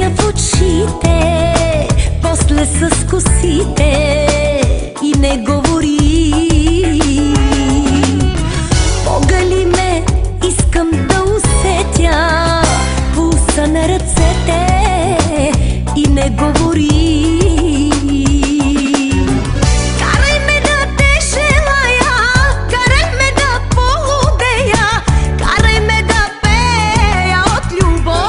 В очите, после с косите и не говори. Погали ме, искам да усетя пулса на ръцете и не говори. Карай ме да те желая, карай ме да полудея, карай ме да пея от любов.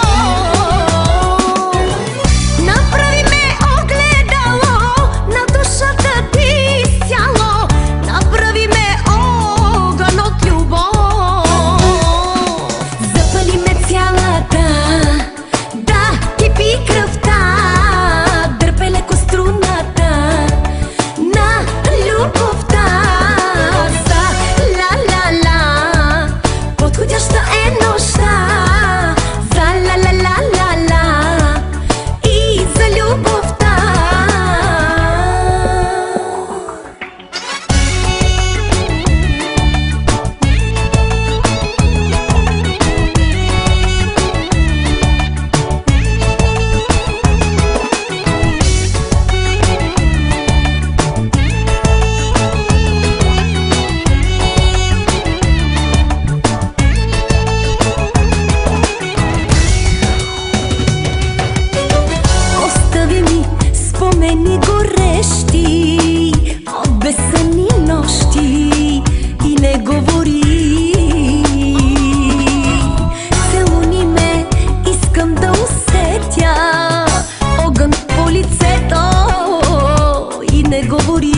Спомени горещи от безсънни нощи и не говори. Целуни ме, искам да усетя огън по лицето и не говори.